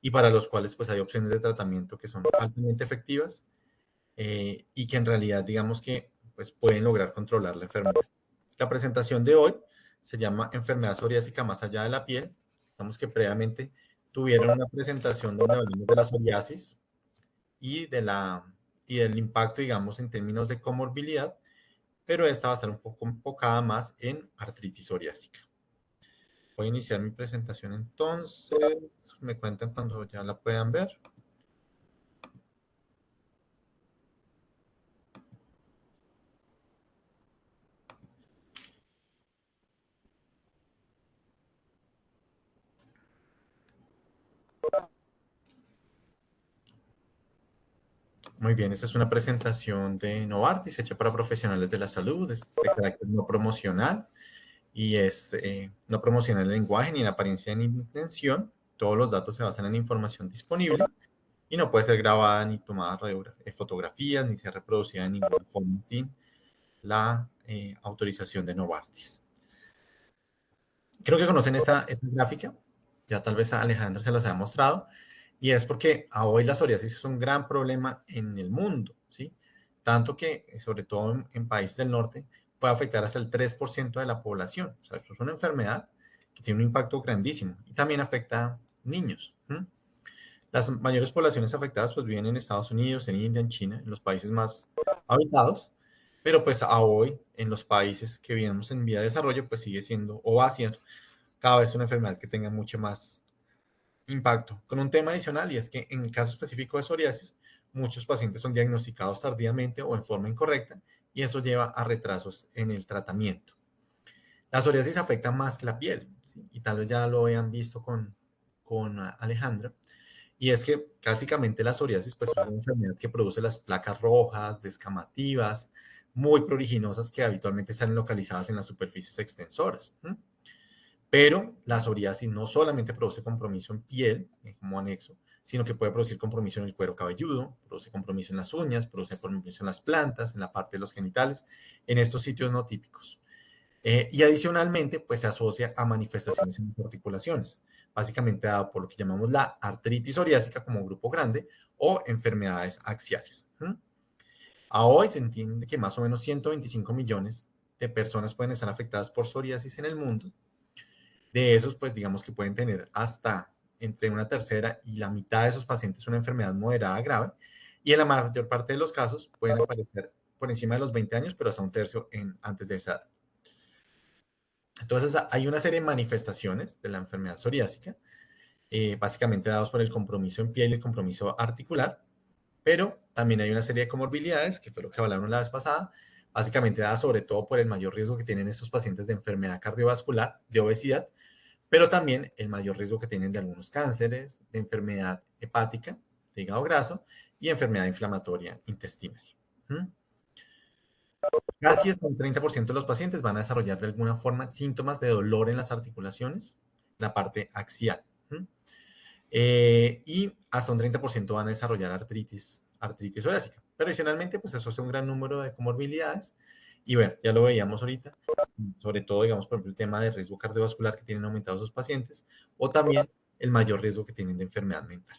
y para los cuales pues hay opciones de tratamiento que son altamente efectivas y que en realidad digamos que pues pueden lograr controlar la enfermedad. La presentación de hoy se llama Enfermedad psoriásica más allá de la piel. Digamos que previamente tuvieron una presentación donde hablamos de la psoriasis y, y del impacto, digamos, en términos de comorbilidad, pero esta va a estar un poco enfocada más en artritis psoriásica. Voy a iniciar mi presentación entonces. Me cuentan cuando ya la puedan ver. Muy bien, esta es una presentación de Novartis hecha para profesionales de la salud, es de carácter no promocional y es no promociona el lenguaje ni la apariencia ni intención. Todos los datos se basan en información disponible y no puede ser grabada ni tomada fotografías ni ser reproducida de ninguna forma sin la autorización de Novartis. Creo que conocen esta gráfica, ya tal vez a Alejandra se los haya mostrado, y es porque a hoy la psoriasis es un gran problema en el mundo, ¿sí? Tanto que, sobre todo en países del norte, puede afectar hasta el 3% de la población. O sea, eso es una enfermedad que tiene un impacto grandísimo y también afecta a niños. Las mayores poblaciones afectadas pues viven en Estados Unidos, en India, en China, en los países más habitados, pero pues a hoy en los países que vivimos en vía de desarrollo pues sigue siendo o va a ser cada vez una enfermedad que tenga mucho más impacto. Con un tema adicional y es que en el caso específico de psoriasis, muchos pacientes son diagnosticados tardíamente o en forma incorrecta y eso lleva a retrasos en el tratamiento. La psoriasis afecta más que la piel, ¿sí? Y tal vez ya lo hayan visto con Alejandra. Y es que básicamente la psoriasis pues, es una enfermedad que produce las placas rojas, descamativas, muy pruriginosas que habitualmente salen localizadas en las superficies extensoras. Pero la psoriasis no solamente produce compromiso en piel, como anexo, sino que puede producir compromiso en el cuero cabelludo, produce compromiso en las uñas, produce compromiso en las plantas, en la parte de los genitales, en estos sitios no típicos. Y adicionalmente, pues se asocia a manifestaciones en las articulaciones, básicamente dado por lo que llamamos la artritis psoriásica como grupo grande o enfermedades axiales. A hoy se entiende que más o menos 125 millones de personas pueden estar afectadas por psoriasis en el mundo. De esos, pues digamos que pueden tener hasta entre una tercera y la mitad de esos pacientes una enfermedad moderada grave, y en la mayor parte de los casos pueden aparecer por encima de los 20 años, pero hasta un tercio antes de esa edad. Entonces, hay una serie de manifestaciones de la enfermedad psoriásica, básicamente dados por el compromiso en piel y el compromiso articular, pero también hay una serie de comorbilidades, que fue lo que hablaron la vez pasada, básicamente dadas sobre todo por el mayor riesgo que tienen estos pacientes de enfermedad cardiovascular, de obesidad, pero también el mayor riesgo que tienen de algunos cánceres, de enfermedad hepática, de hígado graso y enfermedad inflamatoria intestinal. Casi hasta un 30% de los pacientes van a desarrollar de alguna forma síntomas de dolor en las articulaciones, la parte axial. Y hasta un 30% van a desarrollar artritis psoriásica. Pero adicionalmente, pues eso es un gran número de comorbilidades. Y bueno, ya lo veíamos ahorita, sobre todo, digamos, por ejemplo, el tema de riesgo cardiovascular que tienen aumentados sus pacientes, o también el mayor riesgo que tienen de enfermedad mental.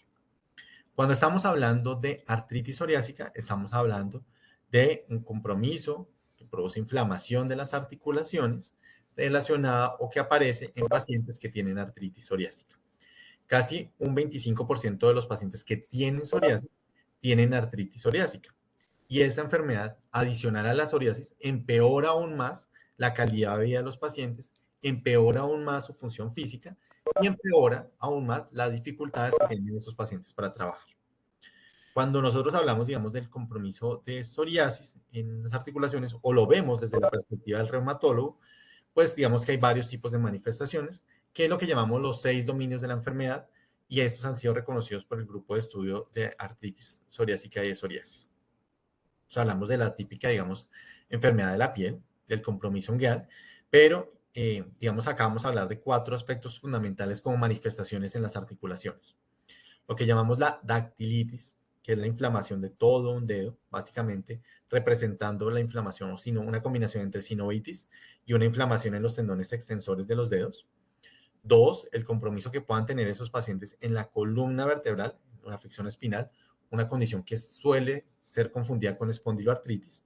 Cuando estamos hablando de artritis psoriásica, estamos hablando de un compromiso que produce inflamación de las articulaciones relacionada o que aparece en pacientes que tienen artritis psoriásica. Casi un 25% de los pacientes que tienen psoriasis tienen artritis psoriásica. Y esta enfermedad, adicional a la psoriasis, empeora aún más la calidad de vida de los pacientes, empeora aún más su función física y empeora aún más las dificultades que tienen esos pacientes para trabajar. Cuando nosotros hablamos, digamos, del compromiso de psoriasis en las articulaciones o lo vemos desde la perspectiva del reumatólogo, pues digamos que hay varios tipos de manifestaciones, que es lo que llamamos los 6 dominios de la enfermedad, y estos han sido reconocidos por el grupo de estudio de artritis psoriásica y de psoriasis. O sea, hablamos de la típica, digamos, enfermedad de la piel, del compromiso ungueal, pero, digamos, acá vamos a hablar de 4 aspectos fundamentales como manifestaciones en las articulaciones. Lo que llamamos la dactilitis, que es la inflamación de todo un dedo, básicamente representando la inflamación o una combinación entre sinovitis y una inflamación en los tendones extensores de los dedos. Dos, el compromiso que puedan tener esos pacientes en la columna vertebral, una afección espinal, una condición que suele ser confundida con espondiloartritis.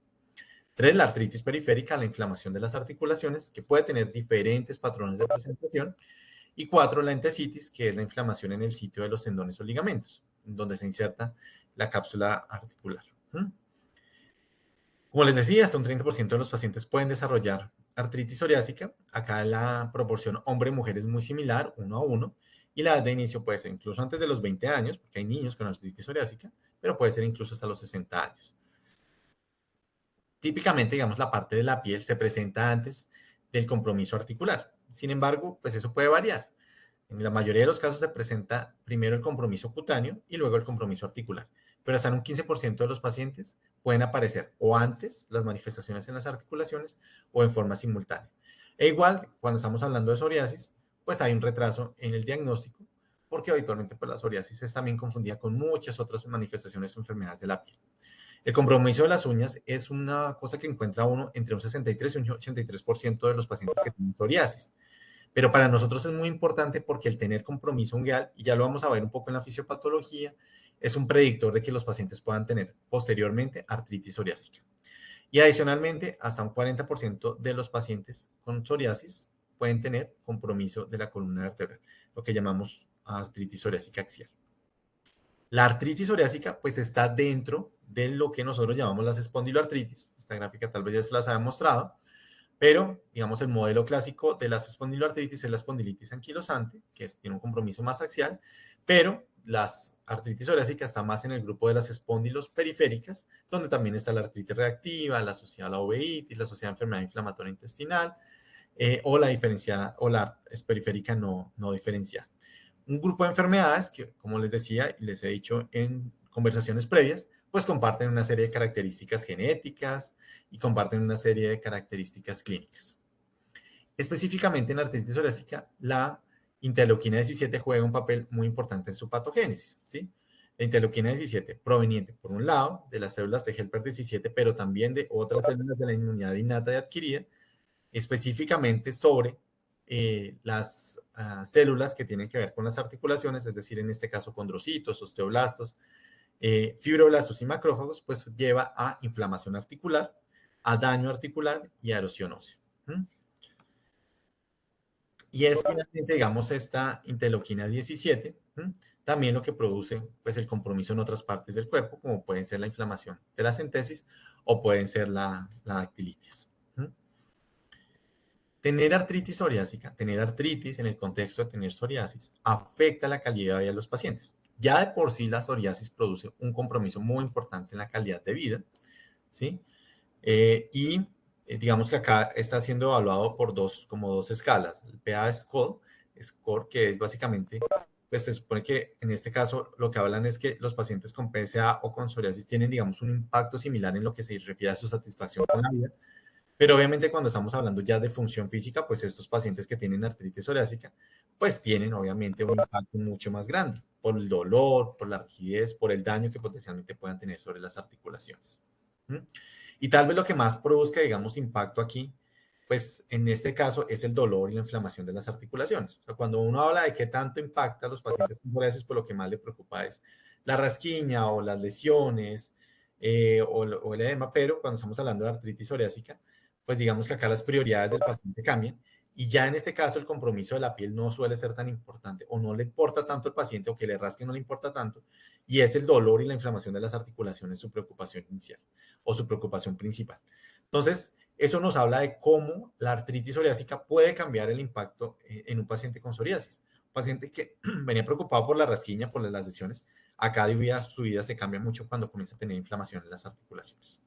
Tres, la artritis periférica, la inflamación de las articulaciones, que puede tener diferentes patrones de presentación. Y cuatro, la entesitis, que es la inflamación en el sitio de los tendones o ligamentos, donde se inserta la cápsula articular. Como les decía, hasta un 30% de los pacientes pueden desarrollar artritis psoriásica. Acá la proporción hombre-mujer es muy similar, 1 a 1, y la edad de inicio puede ser incluso antes de los 20 años, porque hay niños con artritis psoriásica, pero puede ser incluso hasta los 60 años. Típicamente, digamos, la parte de la piel se presenta antes del compromiso articular. Sin embargo, pues eso puede variar. En la mayoría de los casos se presenta primero el compromiso cutáneo y luego el compromiso articular. Pero hasta en un 15% de los pacientes pueden aparecer o antes las manifestaciones en las articulaciones o en forma simultánea. E igual, cuando estamos hablando de psoriasis, pues hay un retraso en el diagnóstico porque habitualmente pues, la psoriasis es también confundida con muchas otras manifestaciones o enfermedades de la piel. El compromiso de las uñas es una cosa que encuentra uno entre un 63 y un 83% de los pacientes que tienen psoriasis. Pero para nosotros es muy importante porque el tener compromiso ungueal, y ya lo vamos a ver un poco en la fisiopatología, es un predictor de que los pacientes puedan tener posteriormente artritis psoriásica. Y adicionalmente, hasta un 40% de los pacientes con psoriasis pueden tener compromiso de la columna vertebral, lo que llamamos artritis psoriásica axial. La artritis psoriásica pues está dentro de lo que nosotros llamamos las espondiloartritis. Esta gráfica tal vez ya se las había mostrado, pero digamos el modelo clásico de las espondiloartritis es la espondilitis anquilosante, que tiene un compromiso más axial, pero las artritis psoriásica está más en el grupo de las espóndilos periféricas, donde también está la artritis reactiva, la asociada a la uveitis, la asociada a enfermedad inflamatoria intestinal, o la diferenciada o la periférica no diferenciada. Un grupo de enfermedades que, como les decía y les he dicho en conversaciones previas, pues comparten una serie de características genéticas y comparten una serie de características clínicas. Específicamente en la artritis psoriásica, la interleuquina 17 juega un papel muy importante en su patogénesis, ¿sí? La interleuquina 17, proveniente, por un lado, de las células de helper 17, pero también de otras células de la inmunidad innata y adquirida, específicamente sobre las células que tienen que ver con las articulaciones, es decir, en este caso condrocitos, osteoblastos, fibroblastos y macrófagos, pues lleva a inflamación articular, a daño articular y a erosión ósea. Y es finalmente, digamos, esta interleuquina 17, también lo que produce pues, el compromiso en otras partes del cuerpo, como pueden ser la inflamación de la centesis o pueden ser la dactilitis. Tener artritis psoriásica, tener artritis en el contexto de tener psoriasis, afecta la calidad de vida de los pacientes. Ya de por sí la psoriasis produce un compromiso muy importante en la calidad de vida, ¿sí? Digamos que acá está siendo evaluado por como dos escalas. El PA score, que es básicamente, pues se supone que en este caso lo que hablan es que los pacientes con PSA o con psoriasis tienen, digamos, un impacto similar en lo que se refiere a su satisfacción con la vida, pero obviamente cuando estamos hablando ya de función física, pues estos pacientes que tienen artritis psoriásica, pues tienen obviamente un impacto mucho más grande por el dolor, por la rigidez, por el daño que potencialmente puedan tener sobre las articulaciones. ¿Mm? Y tal vez lo que más produzca, digamos, impacto aquí, pues en este caso es el dolor y la inflamación de las articulaciones. O sea, cuando uno habla de qué tanto impacta a los pacientes con psoriasis, pues lo que más le preocupa es la rasquiña o las lesiones o el edema, pero cuando estamos hablando de artritis psoriásica, pues digamos que acá las prioridades del paciente cambian y ya en este caso el compromiso de la piel no suele ser tan importante o no le importa tanto al paciente o que le rasque no le importa tanto y es el dolor y la inflamación de las articulaciones su preocupación inicial o su preocupación principal. Entonces, eso nos habla de cómo la artritis psoriásica puede cambiar el impacto en un paciente con psoriasis. Un paciente que venía preocupado por la rasquiña, por las lesiones, acá su vida se cambia mucho cuando comienza a tener inflamación en las articulaciones.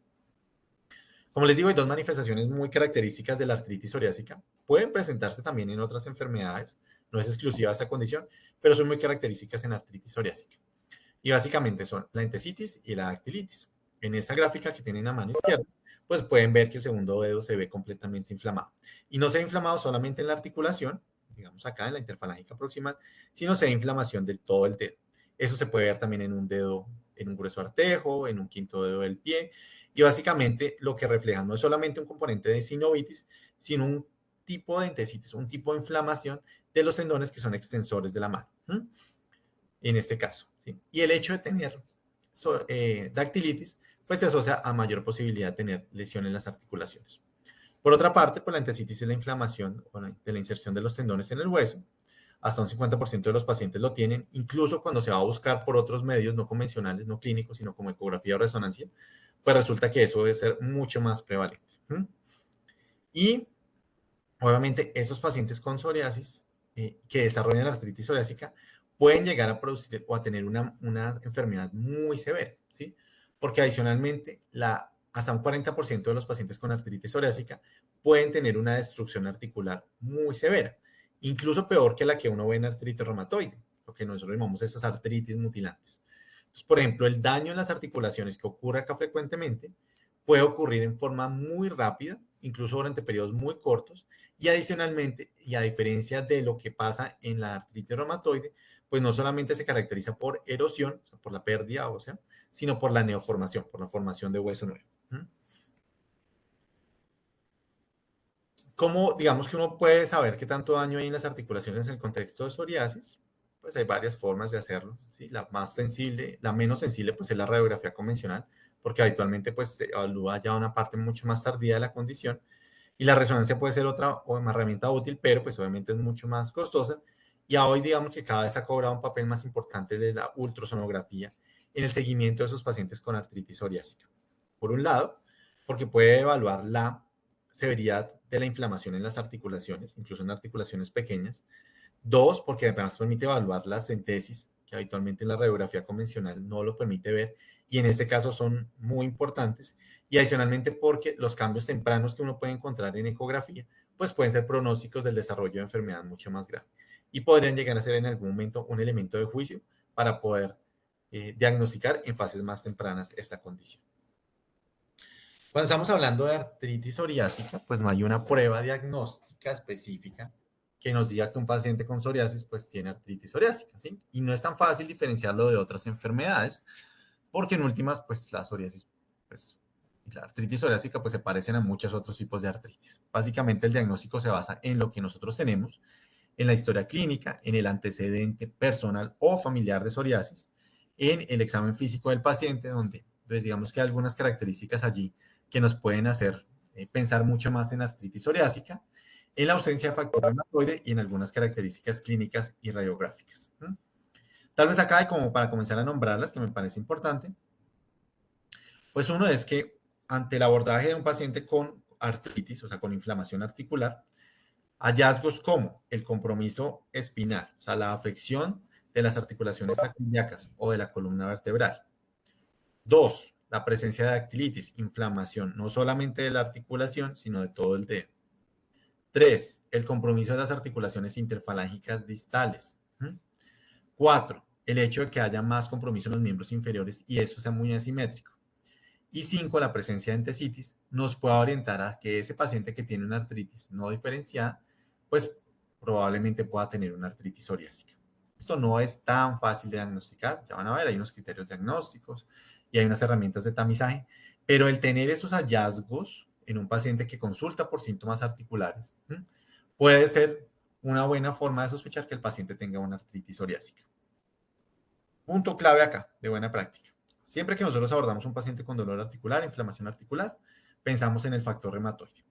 Como les digo, hay dos manifestaciones muy características de la artritis psoriásica. Pueden presentarse también en otras enfermedades, no es exclusiva de esta condición, pero son muy características en artritis psoriásica. Y básicamente son la entesitis y la dactilitis. En esta gráfica que tienen a mano izquierda, pues pueden ver que el segundo dedo se ve completamente inflamado. Y no se ve inflamado solamente en la articulación, digamos acá en la interfalángica proximal, sino se ve inflamación del todo el dedo. Eso se puede ver también en un dedo, en un grueso artejo, en un quinto dedo del pie. Y básicamente lo que refleja no es solamente un componente de sinovitis, sino un tipo de entesitis, un tipo de inflamación de los tendones que son extensores de la mano, en este caso, ¿sí? Y el hecho de tener dactilitis, pues se asocia a mayor posibilidad de tener lesión en las articulaciones. Por otra parte, pues la entesitis es la inflamación de la inserción de los tendones en el hueso. Hasta un 50% de los pacientes lo tienen, incluso cuando se va a buscar por otros medios no convencionales, no clínicos, sino como ecografía o resonancia, pues resulta que eso debe ser mucho más prevalente. Y obviamente esos pacientes con psoriasis que desarrollan artritis psoriásica pueden llegar a producir o a tener una enfermedad muy severa, ¿sí? Porque adicionalmente hasta un 40% de los pacientes con artritis psoriásica pueden tener una destrucción articular muy severa, incluso peor que la que uno ve en artritis reumatoide, lo que nosotros llamamos esas artritis mutilantes. Entonces, por ejemplo, el daño en las articulaciones que ocurre acá frecuentemente puede ocurrir en forma muy rápida, incluso durante periodos muy cortos, y adicionalmente, y a diferencia de lo que pasa en la artritis reumatoide, pues no solamente se caracteriza por erosión, o sea, por la pérdida ósea, sino por la neoformación, por la formación de hueso nuevo. ¿Cómo, digamos que uno puede saber qué tanto daño hay en las articulaciones en el contexto de psoriasis? Pues hay varias formas de hacerlo, ¿sí? La más sensible, la menos sensible, pues es la radiografía convencional, porque habitualmente pues se evalúa ya una parte mucho más tardía de la condición, y la resonancia puede ser otra o una herramienta útil, pero pues obviamente es mucho más costosa. Y a hoy digamos que cada vez ha cobrado un papel más importante de la ultrasonografía en el seguimiento de esos pacientes con artritis psoriásica. Por un lado, porque puede evaluar la severidad de la inflamación en las articulaciones, incluso en articulaciones pequeñas. Dos, porque además permite evaluar las entesis, que habitualmente en la radiografía convencional no lo permite ver, y en este caso son muy importantes. Y adicionalmente porque los cambios tempranos que uno puede encontrar en ecografía, pues pueden ser pronósticos del desarrollo de enfermedad mucho más grave. Y podrían llegar a ser en algún momento un elemento de juicio para poder diagnosticar en fases más tempranas esta condición. Cuando estamos hablando de artritis psoriásica, pues no hay una prueba diagnóstica específica que nos diga que un paciente con psoriasis pues tiene artritis psoriásica, ¿sí? Y no es tan fácil diferenciarlo de otras enfermedades, porque en últimas pues la psoriasis pues y la artritis psoriásica pues se parecen a muchos otros tipos de artritis. Básicamente el diagnóstico se basa en lo que nosotros tenemos, en la historia clínica, en el antecedente personal o familiar de psoriasis, en el examen físico del paciente, donde pues digamos que hay algunas características allí que nos pueden hacer pensar mucho más en artritis psoriásica, en la ausencia de factor reumatoide y en algunas características clínicas y radiográficas. Tal vez acá, y como para comenzar a nombrarlas, que me parece importante, pues uno es que ante el abordaje de un paciente con artritis, o sea, con inflamación articular, hallazgos como el compromiso espinal, o sea, la afección de las articulaciones sacroiliacas o de la columna vertebral. Dos, la presencia de dactilitis, inflamación, no solamente de la articulación, sino de todo el dedo. Tres, el compromiso de las articulaciones interfalángicas distales. Cuatro, el hecho de que haya más compromiso en los miembros inferiores y eso sea muy asimétrico. Y cinco, la presencia de entesitis nos puede orientar a que ese paciente que tiene una artritis no diferenciada, pues probablemente pueda tener una artritis psoriásica. Esto no es tan fácil de diagnosticar, ya van a ver, hay unos criterios diagnósticos y hay unas herramientas de tamizaje, pero el tener esos hallazgos en un paciente que consulta por síntomas articulares puede ser una buena forma de sospechar que el paciente tenga una artritis psoriásica. Punto clave acá, de buena práctica. Siempre que nosotros abordamos un paciente con dolor articular, inflamación articular, pensamos en el factor reumatoide.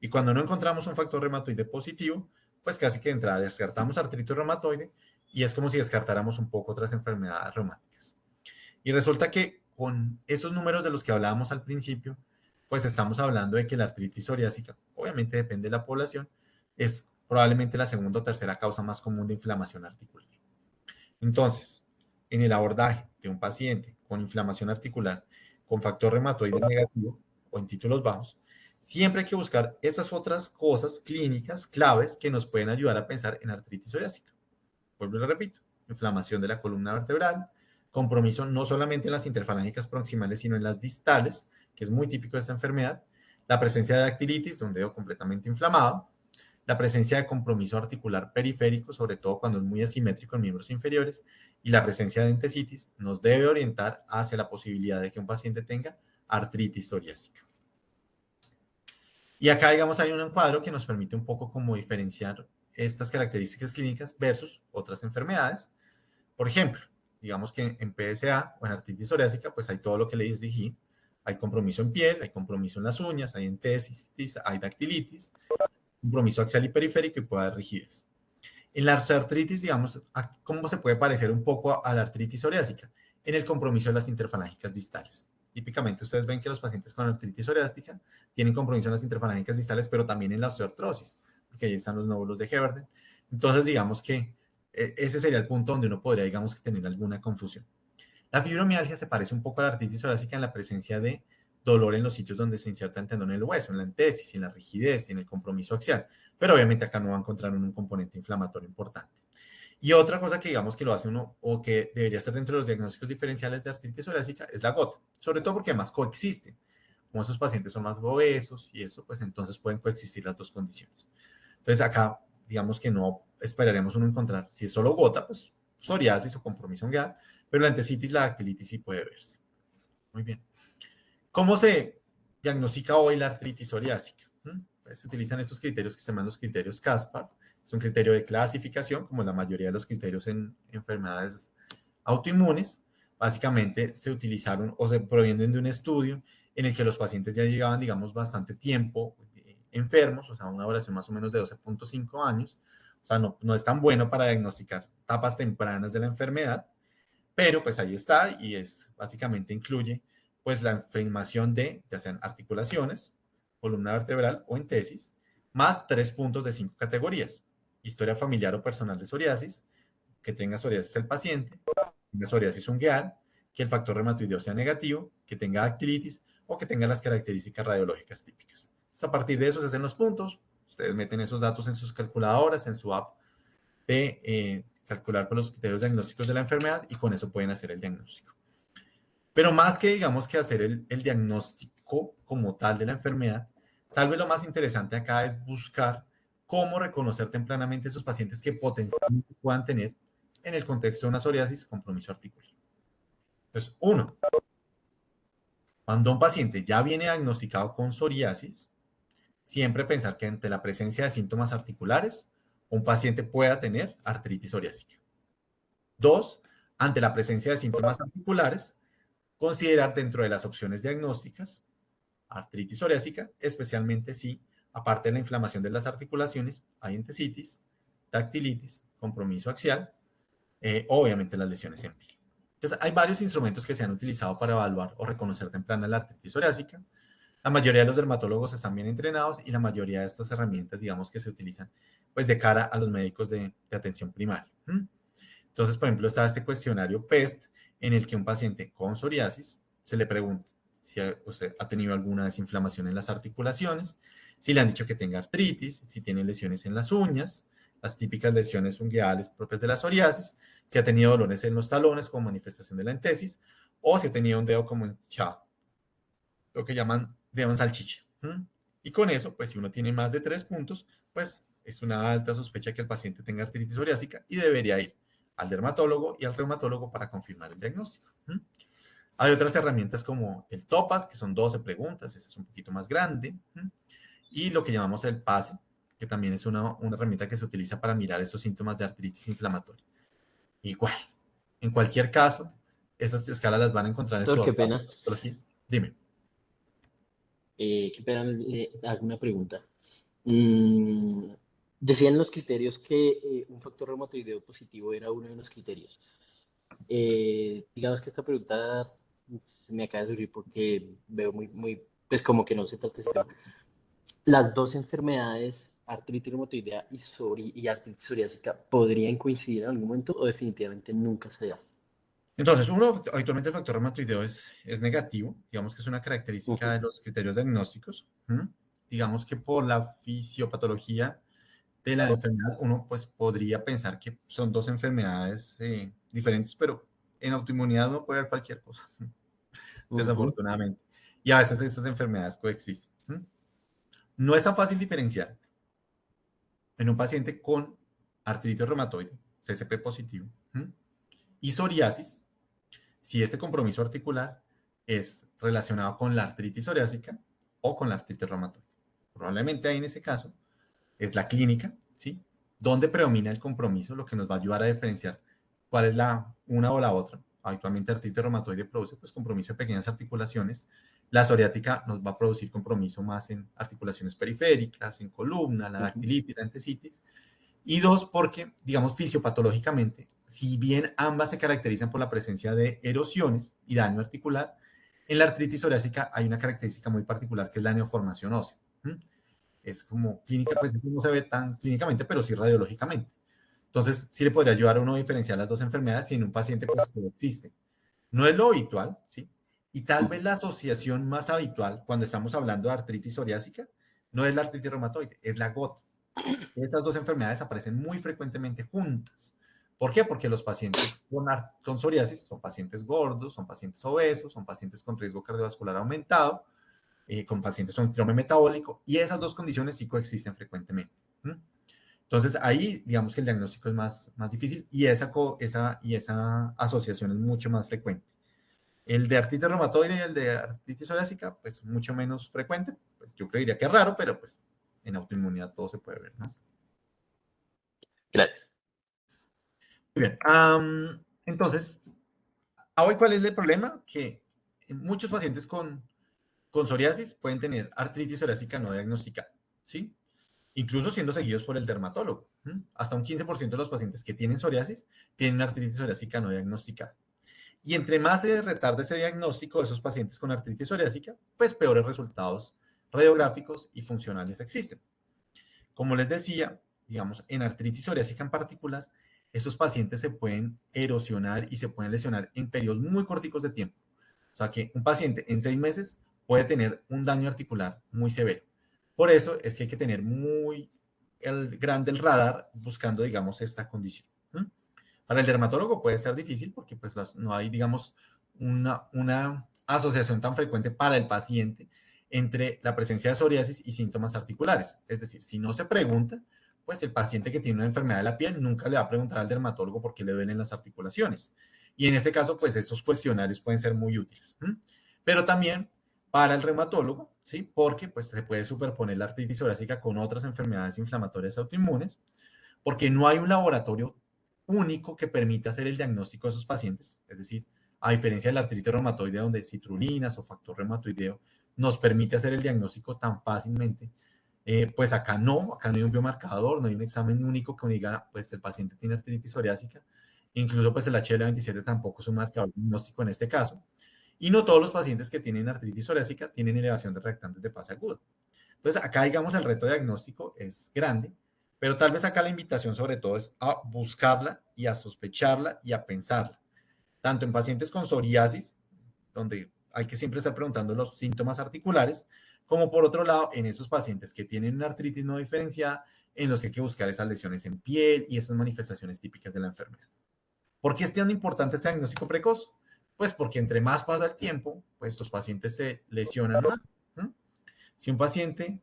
Y cuando no encontramos un factor reumatoide positivo, pues casi que de entrada descartamos artritis reumatoide y es como si descartáramos un poco otras enfermedades reumáticas. Y resulta que con esos números de los que hablábamos al principio, pues estamos hablando de que la artritis psoriásica, obviamente depende de la población, es probablemente la segunda o tercera causa más común de inflamación articular. Entonces, en el abordaje de un paciente con inflamación articular con factor reumatoide negativo o en títulos bajos, siempre hay que buscar esas otras cosas clínicas claves que nos pueden ayudar a pensar en artritis psoriásica. Vuelvo y lo repito, inflamación de la columna vertebral, compromiso no solamente en las interfalángicas proximales, sino en las distales, que es muy típico de esta enfermedad, la presencia de dactilitis, de un dedo completamente inflamado, la presencia de compromiso articular periférico, sobre todo cuando es muy asimétrico en miembros inferiores, y la presencia de entesitis nos debe orientar hacia la posibilidad de que un paciente tenga artritis psoriásica. Y acá, digamos, hay un encuadro que nos permite un poco como diferenciar estas características clínicas versus otras enfermedades. Por ejemplo, digamos que en PSA o en artritis psoriásica, pues hay todo lo que les dije. Hay compromiso en piel, hay compromiso en las uñas, hay entesis, hay dactilitis, compromiso axial y periférico y puede haber rigidez. En la artritis, digamos, ¿cómo se puede parecer un poco a la artritis psoriásica? En el compromiso de las interfalángicas distales. Típicamente ustedes ven que los pacientes con artritis psoriásica tienen compromiso en las interfalángicas distales, pero también en la osteoartrosis, porque ahí están los nódulos de Heberden. Entonces, digamos que ese sería el punto donde uno podría, digamos, tener alguna confusión. La fibromialgia se parece un poco a la artritis torácica en la presencia de dolor en los sitios donde se inserta el tendón en el hueso, en la entesis, en la rigidez, en el compromiso axial. Pero obviamente acá no va a encontrar un componente inflamatorio importante. Y otra cosa que digamos que lo hace uno o que debería estar dentro de los diagnósticos diferenciales de artritis torácica es la gota, sobre todo porque además coexisten. Como esos pacientes son más obesos y eso, pues entonces pueden coexistir las dos condiciones. Entonces acá, digamos que no esperaremos uno encontrar, si es solo gota, pues psoriasis o compromiso ungueal, pero la entesitis, la dactilitis sí puede verse. Muy bien. ¿Cómo se diagnostica hoy la artritis psoriásica? Pues se utilizan estos criterios que se llaman los criterios CASPAR. Es un criterio de clasificación, como la mayoría de los criterios en enfermedades autoinmunes. Básicamente se utilizaron o se provienen de un estudio en el que los pacientes ya llegaban, digamos, bastante tiempo enfermos, o sea, una duración más o menos de 12.5 años. O sea, no es tan bueno para diagnosticar etapas tempranas de la enfermedad, pero pues ahí está y es básicamente incluye pues la inflamación de ya sean articulaciones, columna vertebral o entesis, más 3 puntos de 5 categorías. Historia familiar o personal de psoriasis, que tenga psoriasis el paciente, tenga psoriasis ungueal, que el factor reumatoideo sea negativo, que tenga dactilitis o que tenga las características radiológicas típicas. Entonces, a partir de eso se hacen los puntos, ustedes meten esos datos en sus calculadoras, en su app de calcular con los criterios diagnósticos de la enfermedad y con eso pueden hacer el diagnóstico. Pero más que digamos que hacer el diagnóstico como tal de la enfermedad, tal vez lo más interesante acá es buscar cómo reconocer tempranamente esos pacientes que potencialmente puedan tener en el contexto de una psoriasis compromiso articular. Entonces, uno, cuando un paciente ya viene diagnosticado con psoriasis, siempre pensar que ante la presencia de síntomas articulares, un paciente pueda tener artritis psoriásica. Dos, ante la presencia de síntomas articulares, considerar dentro de las opciones diagnósticas artritis psoriásica, especialmente si, aparte de la inflamación de las articulaciones, hay entesitis, dactilitis, compromiso axial, obviamente las lesiones en piel. Entonces, hay varios instrumentos que se han utilizado para evaluar o reconocer temprana la artritis psoriásica. La mayoría de los dermatólogos están bien entrenados y la mayoría de estas herramientas, digamos que se utilizan pues de cara a los médicos de atención primaria. Entonces, por ejemplo, está este cuestionario PEST en el que un paciente con psoriasis se le pregunta si usted ha tenido alguna desinflamación en las articulaciones, si le han dicho que tenga artritis, si tiene lesiones en las uñas, las típicas lesiones ungueales propias de la psoriasis, si ha tenido dolores en los talones como manifestación de la entesis, o si ha tenido un dedo como hinchado, lo que llaman dedo en salchicha. Y con eso, pues si uno tiene más de 3 puntos, pues es una alta sospecha que el paciente tenga artritis psoriásica y debería ir al dermatólogo y al reumatólogo para confirmar el diagnóstico. Hay otras herramientas como el TOPAS, que son 12 preguntas, ese es un poquito más grande, y lo que llamamos el PASE, que también es una herramienta que se utiliza para mirar estos síntomas de artritis inflamatoria. Igual, en cualquier caso, esas escalas las van a encontrar en su Doctor, qué WhatsApp. pena. Dime. Qué pena, hago una pregunta. Mm, decían los criterios que un factor reumatoideo positivo era uno de los criterios. Digamos que esta pregunta se me acaba de surgir porque veo pues como que no se trata ese tema. Las dos enfermedades, artritis reumatoidea y artritis psoriásica, ¿podrían coincidir en algún momento o definitivamente nunca se da? Entonces, uno, habitualmente el factor reumatoideo es negativo, digamos que es una característica Ujú, de los criterios diagnósticos. Digamos que por la fisiopatología de la enfermedad, uno pues podría pensar que son dos enfermedades diferentes, pero en autoinmunidad uno puede ver cualquier cosa, ujú. desafortunadamente. Y a veces estas enfermedades coexisten. No es tan fácil diferenciar en un paciente con artritis reumatoide, CSP positivo, y psoriasis, si este compromiso articular es relacionado con la artritis psoriásica o con la artritis reumatoide. probablemente ahí en ese caso, es la clínica, ¿sí? Donde predomina el compromiso, lo que nos va a ayudar a diferenciar cuál es la una o la otra. Habitualmente artritis reumatoide produce pues compromiso de pequeñas articulaciones. La psoriática nos va a producir compromiso más en articulaciones periféricas, en columna, la Ujú. dactilitis, la entesitis. Y dos, porque, digamos, fisiopatológicamente, si bien ambas se caracterizan por la presencia de erosiones y daño articular, en la artritis psoriásica hay una característica muy particular que es la neoformación ósea. ¿Mm? Es como clínica, pues no se ve tan clínicamente, pero sí radiológicamente. Entonces, sí le podría ayudar a uno a diferenciar las dos enfermedades y en un paciente pues coexiste. No es lo habitual, ¿sí? Y tal vez la asociación más habitual cuando estamos hablando de artritis psoriásica no es la artritis reumatoide, es la gota. Esas dos enfermedades aparecen muy frecuentemente juntas. ¿Por qué? Porque los pacientes con psoriasis son pacientes gordos, son pacientes obesos, son pacientes con riesgo cardiovascular aumentado, con pacientes con síndrome metabólico, y esas dos condiciones sí coexisten frecuentemente. ¿Mm? Entonces, ahí digamos que el diagnóstico es más difícil y esa asociación es mucho más frecuente. El de artritis reumatoide y el de artritis psoriásica, pues mucho menos frecuente. Pues yo creería que es raro, pero pues en autoinmunidad todo se puede ver, ¿no? Gracias. Muy bien. Entonces, hoy, ¿cuál es el problema? Que muchos pacientes con psoriasis pueden tener artritis psoriásica no diagnosticada, ¿sí? Incluso siendo seguidos por el dermatólogo. ¿Mm? Hasta un 15% de los pacientes que tienen psoriasis tienen artritis psoriásica no diagnosticada. Y entre más se retarde ese diagnóstico de esos pacientes con artritis psoriásica, pues peores resultados radiográficos y funcionales existen. Como les decía, digamos, en artritis psoriásica en particular, estos pacientes se pueden erosionar y se pueden lesionar en periodos muy corticos de tiempo. O sea que un paciente en 6 meses puede tener un daño articular muy severo. Por eso es que hay que tener muy grande el radar buscando, digamos, esta condición. ¿Mm? Para el dermatólogo puede ser difícil porque pues no hay, digamos, una asociación tan frecuente para el paciente entre la presencia de psoriasis y síntomas articulares. Es decir, si no se pregunta, pues el paciente que tiene una enfermedad de la piel nunca le va a preguntar al dermatólogo por qué le duelen las articulaciones. Y en este caso, pues estos cuestionarios pueden ser muy útiles. Pero también para el reumatólogo, ¿sí? Porque pues se puede superponer la artritis psoriásica con otras enfermedades inflamatorias autoinmunes, porque no hay un laboratorio único que permita hacer el diagnóstico de esos pacientes. Es decir, a diferencia de la artritis reumatoide, donde citrulinas o factor reumatoideo nos permite hacer el diagnóstico tan fácilmente, pues acá no hay un biomarcador, no hay un examen único que diga, pues el paciente tiene artritis psoriásica. Incluso pues el HL27 tampoco es un marcador diagnóstico en este caso. Y no todos los pacientes que tienen artritis psoriásica tienen elevación de reactantes de fase aguda. Entonces, acá, digamos, el reto diagnóstico es grande, pero tal vez acá la invitación sobre todo es a buscarla y a sospecharla y a pensarla, tanto en pacientes con psoriasis, donde hay que siempre estar preguntando los síntomas articulares, como por otro lado en esos pacientes que tienen una artritis no diferenciada, en los que hay que buscar esas lesiones en piel y esas manifestaciones típicas de la enfermedad. ¿Por qué es tan importante este diagnóstico precoz? Pues porque entre más pasa el tiempo, pues los pacientes se lesionan más. ¿No? Si un paciente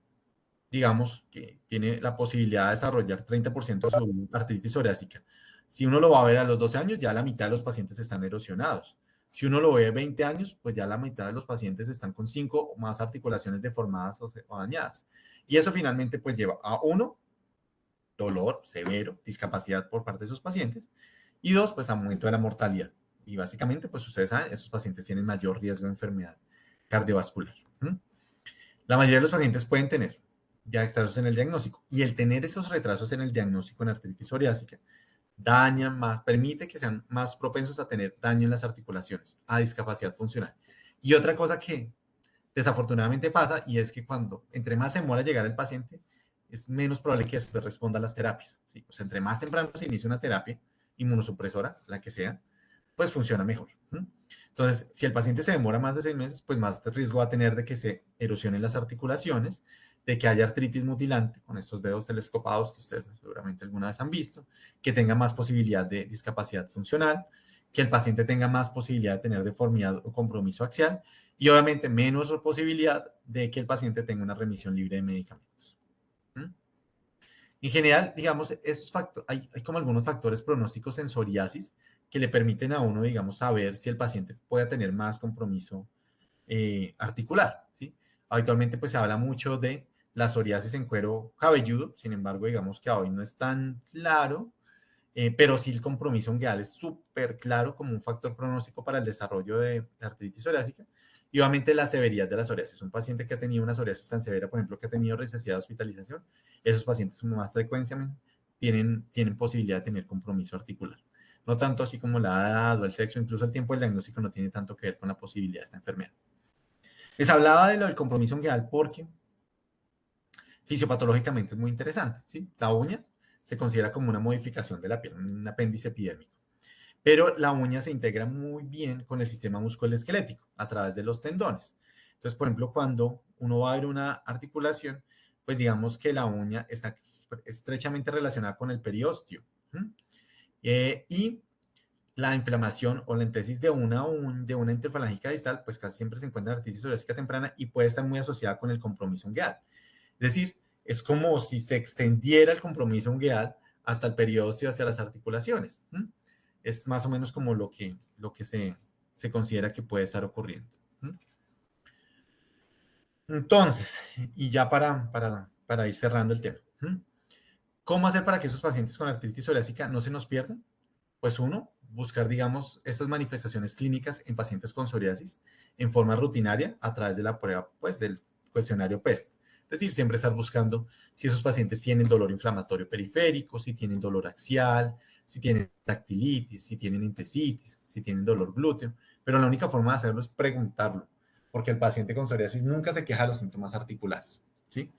digamos, que tiene la posibilidad de desarrollar 30% de su artritis psoriásica. Si uno lo va a ver a los 12 años, ya la mitad de los pacientes están erosionados. Si uno lo ve a 20 años, pues ya la mitad de los pacientes están con 5 o más articulaciones deformadas o dañadas. Y eso finalmente pues lleva a uno, dolor severo, discapacidad por parte de sus pacientes, y dos, pues aumento de la mortalidad. Y básicamente, pues ustedes saben, estos pacientes tienen mayor riesgo de enfermedad cardiovascular. ¿Mm? La mayoría de los pacientes pueden tener ya retrasos en el diagnóstico y el tener esos retrasos en el diagnóstico en artritis psoriásica daña más, permite que sean más propensos a tener daño en las articulaciones, a discapacidad funcional. Y otra cosa que desafortunadamente pasa y es que cuando entre más se demora llegar el paciente, es menos probable que después responda a las terapias. ¿Sí? O sea, entre más temprano se inicia una terapia inmunosupresora, la que sea, pues funciona mejor. ¿Mm? Entonces, si el paciente se demora más de 6 meses, pues más riesgo va a tener de que se erosionen las articulaciones, de que haya artritis mutilante con estos dedos telescopados que ustedes seguramente alguna vez han visto, que tenga más posibilidad de discapacidad funcional, que el paciente tenga más posibilidad de tener deformidad o compromiso axial y obviamente menos posibilidad de que el paciente tenga una remisión libre de medicamentos. ¿Mm? En general, digamos, hay como algunos factores pronósticos en psoriasis que le permiten a uno, digamos, saber si el paciente puede tener más compromiso articular, ¿sí? Habitualmente, pues se habla mucho de la psoriasis en cuero cabelludo. Sin embargo, digamos que hoy no es tan claro, pero sí el compromiso ungueal es súper claro como un factor pronóstico para el desarrollo de artritis psoriásica. Y obviamente la severidad de la psoriasis. Un paciente que ha tenido una psoriasis tan severa, por ejemplo, que ha tenido necesidad de hospitalización, esos pacientes con más frecuencia tienen posibilidad de tener compromiso articular. No tanto así como la edad o el sexo, incluso el tiempo del diagnóstico no tiene tanto que ver con la posibilidad de esta enfermedad. Les hablaba de lo del compromiso ungueal porque fisiopatológicamente es muy interesante, ¿sí? La uña se considera como una modificación de la piel, un apéndice epidémico. Pero la uña se integra muy bien con el sistema musculoesquelético a través de los tendones. Entonces, por ejemplo, cuando uno va a ver una articulación, pues digamos que la uña está estrechamente relacionada con el periósteo. Y la inflamación o la entesis de una interfalángica distal, pues casi siempre se encuentra en artritis psoriásica temprana y puede estar muy asociada con el compromiso ungueal. Es decir, es como si se extendiera el compromiso ungueal hasta el periósteo, hacia las articulaciones. Es más o menos como lo que se considera que puede estar ocurriendo. Entonces, y ya para ir cerrando el tema, ¿cómo hacer para que esos pacientes con artritis psoriásica no se nos pierdan? Pues uno, buscar, digamos, estas manifestaciones clínicas en pacientes con psoriasis en forma rutinaria a través de la prueba, pues, del cuestionario PEST. Es decir, siempre estar buscando si esos pacientes tienen dolor inflamatorio periférico, si tienen dolor axial, si tienen dactilitis, si tienen entesitis, si tienen dolor glúteo. Pero la única forma de hacerlo es preguntarlo, porque el paciente con psoriasis nunca se queja de los síntomas articulares, ¿sí?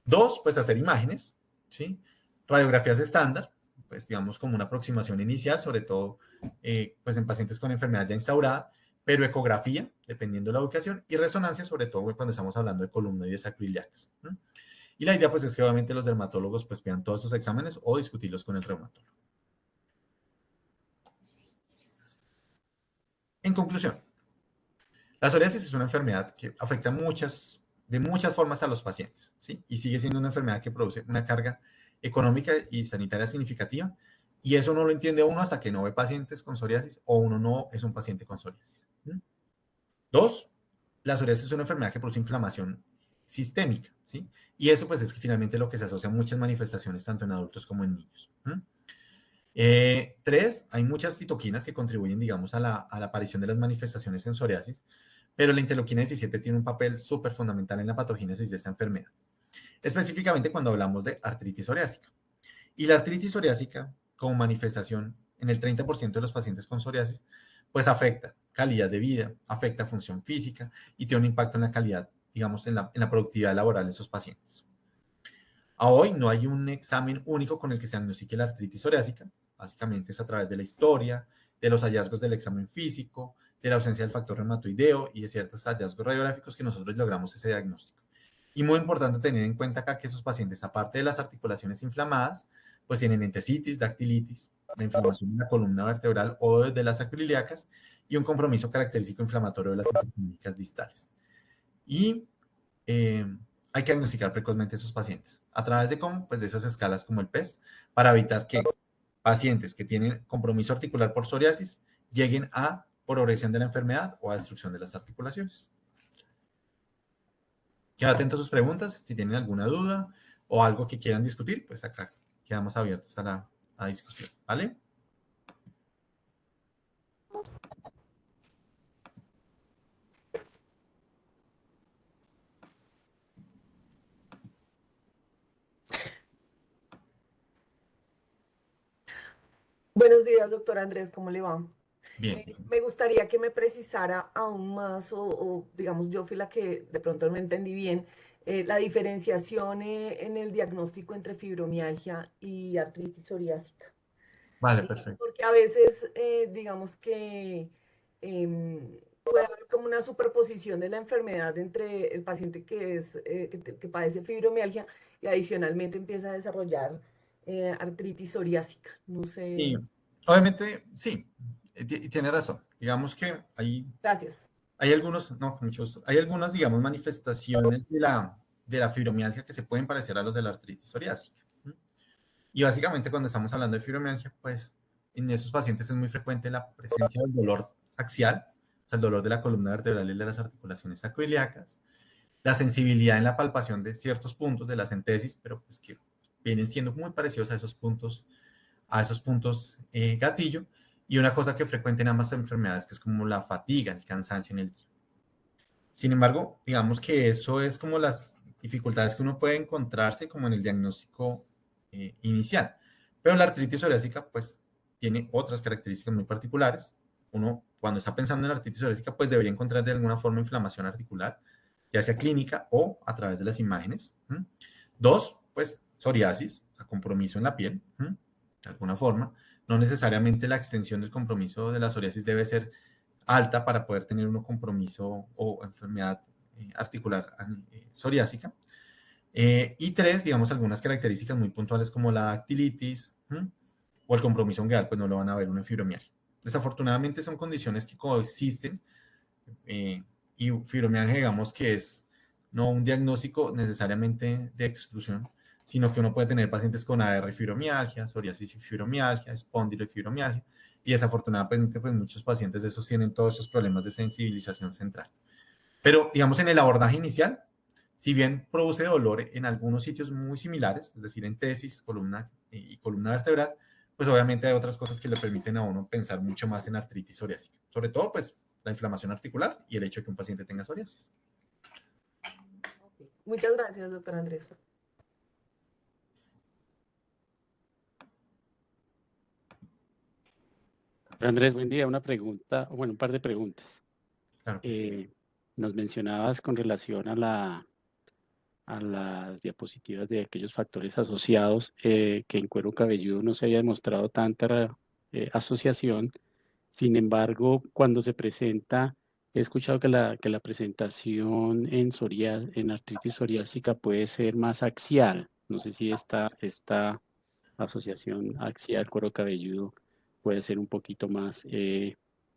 Dos, pues hacer imágenes, ¿sí? Radiografías estándar, pues digamos como una aproximación inicial, sobre todo pues en pacientes con enfermedad ya instaurada, pero ecografía, dependiendo de la ubicación, y resonancia, sobre todo cuando estamos hablando de columna y de sacroiliacas. Y la idea pues es que obviamente los dermatólogos pues vean todos esos exámenes o discutirlos con el reumatólogo. En conclusión, la psoriasis es una enfermedad que afecta de muchas formas a los pacientes, ¿sí? Y sigue siendo una enfermedad que produce una carga económica y sanitaria significativa, y eso no lo entiende uno hasta que no ve pacientes con psoriasis o uno no es un paciente con psoriasis. Dos, la psoriasis es una enfermedad que produce inflamación sistémica, ¿sí? Y eso pues es que finalmente lo que se asocia a muchas manifestaciones tanto en adultos como en niños. Tres, hay muchas citoquinas que contribuyen, digamos, a la aparición de las manifestaciones en psoriasis, pero la interleuquina 17 tiene un papel súper fundamental en la patogénesis de esta enfermedad, específicamente cuando hablamos de artritis psoriásica. Y la artritis psoriásica, como manifestación en el 30% de los pacientes con psoriasis, pues afecta calidad de vida, afecta función física y tiene un impacto en la calidad, digamos, en la productividad laboral de esos pacientes. A hoy no hay un examen único con el que se diagnostique la artritis psoriásica. Básicamente es a través de la historia, de los hallazgos del examen físico, de la ausencia del factor reumatoideo y de ciertos hallazgos radiográficos que nosotros logramos ese diagnóstico. Y muy importante tener en cuenta acá que esos pacientes, aparte de las articulaciones inflamadas, pues tienen entesitis, dactilitis, la inflamación de la columna vertebral o de las acroiliacas y un compromiso característico inflamatorio de las interclínicas distales. Y eh, hay que diagnosticar precozmente a esos pacientes. ¿A través de cómo? Pues de esas escalas como el PES, para evitar que pacientes que tienen compromiso articular por psoriasis lleguen a progresión de la enfermedad o a destrucción de las articulaciones. Quedo atento a sus preguntas, si tienen alguna duda o algo que quieran discutir, pues acá quedamos abiertos a discusión, ¿vale? Buenos días, doctor Andrés, ¿cómo le va? Bien, sí, sí. Me gustaría que me precisara aún más, digamos, yo fui la que de pronto no entendí bien, la diferenciación en el diagnóstico entre fibromialgia y artritis psoriásica. Vale, perfecto. Porque a veces, digamos que puede haber como una superposición de la enfermedad entre el paciente que padece fibromialgia y adicionalmente empieza a desarrollar artritis psoriásica. No Sí, sé. obviamente, sí, tiene razón. Digamos que Gracias. hay algunos, no, con mucho gusto, hay algunas, digamos, manifestaciones de la fibromialgia que se pueden parecer a los de la artritis psoriásica. Y básicamente cuando estamos hablando de fibromialgia, pues en esos pacientes es muy frecuente la presencia del dolor axial, o sea, el dolor de la columna vertebral y de las articulaciones sacroiliacas. la sensibilidad en la palpación de ciertos puntos de las entesis, pero pues que vienen siendo muy parecidos a esos puntos gatillo, y una cosa que frecuente en ambas enfermedades, que es como la fatiga, el cansancio en el día. Sin embargo, digamos que eso es como las dificultades que uno puede encontrarse como en el diagnóstico inicial. Pero la artritis psoriásica, pues, tiene otras características muy particulares. Uno, cuando está pensando en la artritis psoriásica, pues debería encontrar de alguna forma inflamación articular, ya sea clínica o a través de las imágenes. ¿Mm? Dos, pues, psoriasis, o sea, compromiso en la piel, de alguna forma. No necesariamente la extensión del compromiso de la psoriasis debe ser alta para poder tener un compromiso o enfermedad articular psoriásica. Y tres, digamos, algunas características muy puntuales como la dactilitis o el compromiso ungueal, pues no lo van a ver uno en fibromialgia. Desafortunadamente son condiciones que coexisten y fibromialgia, digamos que es no un diagnóstico necesariamente de exclusión, sino que uno puede tener pacientes con AR fibromialgia, psoriasis y fibromialgia, espóndilo y fibromialgia, y desafortunadamente pues muchos pacientes de esos tienen todos esos problemas de sensibilización central. Pero digamos en el abordaje inicial, si bien produce dolor en algunos sitios muy similares, es decir, en tesis, columna y columna vertebral, pues obviamente hay otras cosas que le permiten a uno pensar mucho más en artritis psoriásica. Sobre todo, pues, la inflamación articular y el hecho de que un paciente tenga psoriasis. Okay. Muchas gracias, doctor Andrés. Andrés, buen día. Una pregunta, bueno, un par de preguntas. Claro que sí. Nos mencionabas con relación a las diapositivas de aquellos factores asociados que en cuero cabelludo no se había demostrado tanta asociación. Sin embargo, cuando se presenta, he escuchado que la presentación en artritis psoriásica puede ser más axial. No sé si esta asociación axial cuero cabelludo puede ser un poquito más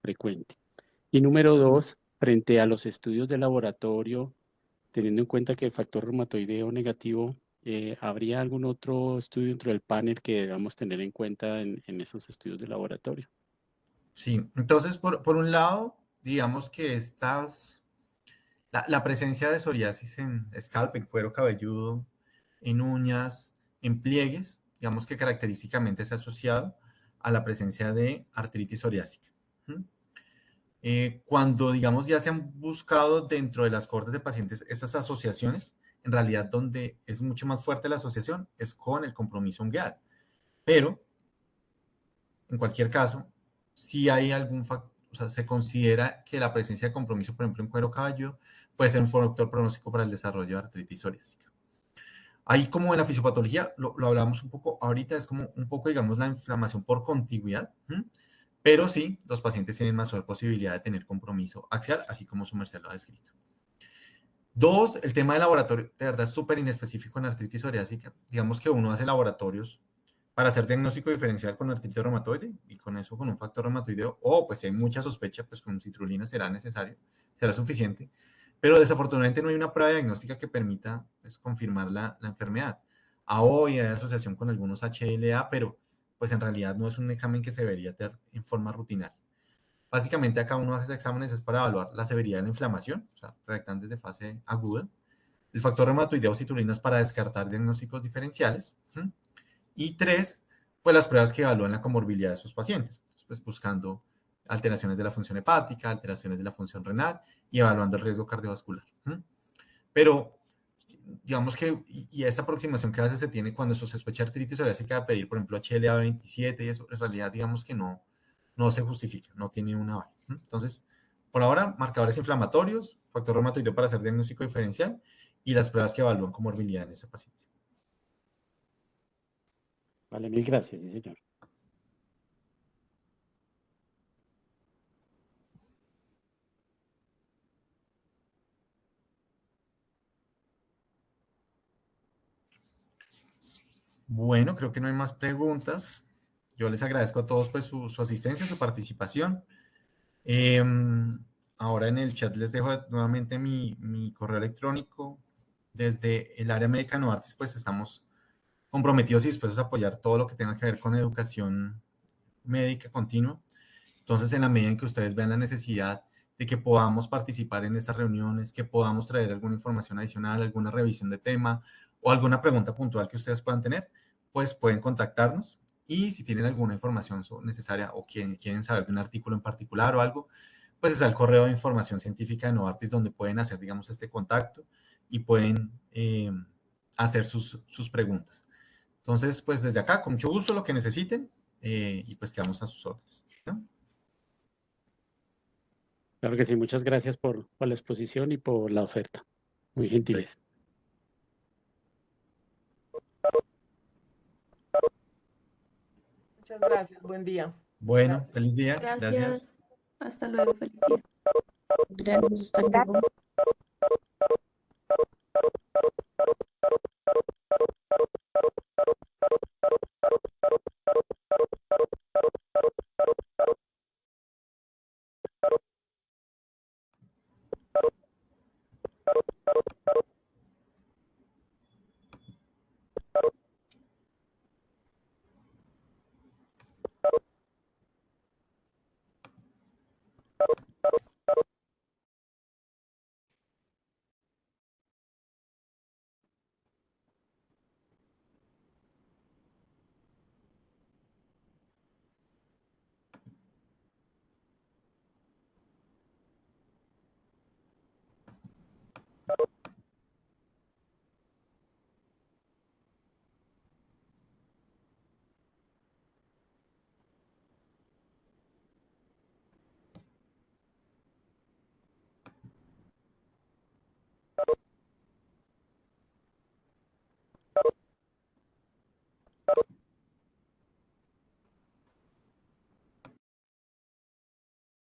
frecuente. Y número dos, frente a los estudios de laboratorio, teniendo en cuenta que el factor reumatoideo negativo, ¿habría algún otro estudio dentro del panel que debamos tener en cuenta en esos estudios de laboratorio? Sí, entonces, por un lado, digamos que la presencia de psoriasis en scalp, en cuero cabelludo, en uñas, en pliegues, digamos que característicamente es asociado a la presencia de artritis psoriásica. Cuando, digamos, ya se han buscado dentro de las cohortes de pacientes esas asociaciones, en realidad donde es mucho más fuerte la asociación es con el compromiso ungueal. Pero, en cualquier caso, si hay algún factor, o sea, se considera que la presencia de compromiso, por ejemplo, en cuero cabelludo, puede ser un factor pronóstico para el desarrollo de artritis psoriásica. Ahí como en la fisiopatología, lo hablamos un poco ahorita, es como un poco, digamos, la inflamación por contigüidad, pero sí, los pacientes tienen mayor posibilidad de tener compromiso axial, así como su merced lo ha descrito. Dos, el tema de laboratorio, de verdad es súper inespecífico en artritis psoriásica. Digamos que uno hace laboratorios para hacer diagnóstico diferencial con artritis reumatoide y con eso con un factor reumatoideo, o pues si hay mucha sospecha, pues con citrulina será necesario, será suficiente, pero desafortunadamente no hay una prueba diagnóstica que permita pues, confirmar la enfermedad. A hoy hay asociación con algunos HLA, pero pues en realidad no es un examen que se debería hacer en forma rutinaria. Básicamente acá uno hace exámenes es para evaluar la severidad de la inflamación, o sea, reactantes de fase aguda, el factor reumatoideo o citrullinas para descartar diagnósticos diferenciales, y tres, pues las pruebas que evalúan la comorbilidad de sus pacientes, pues buscando alteraciones de la función hepática, alteraciones de la función renal y evaluando el riesgo cardiovascular. Pero digamos que, y esta aproximación que a veces se tiene cuando se sospecha artritis psoriásica de pedir, por ejemplo, HLA-27 y eso, en realidad digamos que no se justifica, no tiene una aval. Entonces, por ahora, marcadores inflamatorios, factor reumatoideo para hacer diagnóstico diferencial y las pruebas que evalúan comorbilidad en ese paciente. Vale, mil gracias, sí, señor. Bueno, creo que no hay más preguntas. Yo les agradezco a todos pues, su asistencia, su participación. Ahora en el chat les dejo nuevamente mi correo electrónico. Desde el área médica de Novartis, pues estamos comprometidos y dispuestos a apoyar todo lo que tenga que ver con educación médica continua. Entonces, en la medida en que ustedes vean la necesidad de que podamos participar en estas reuniones, que podamos traer alguna información adicional, alguna revisión de tema o alguna pregunta puntual que ustedes puedan tener, pues pueden contactarnos. Y si tienen alguna información necesaria o quieren saber de un artículo en particular o algo, pues está el correo de información científica de Novartis donde pueden hacer, digamos, este contacto y pueden hacer sus preguntas. Entonces, pues desde acá, con mucho gusto, lo que necesiten, y pues quedamos a sus órdenes, ¿no? Claro que sí, muchas gracias por la exposición y por la oferta. Muy gentiles. Muchas gracias, buen día. Bueno, Gracias. feliz día, gracias. Gracias. Hasta luego. Feliz día. Gracias, hasta luego.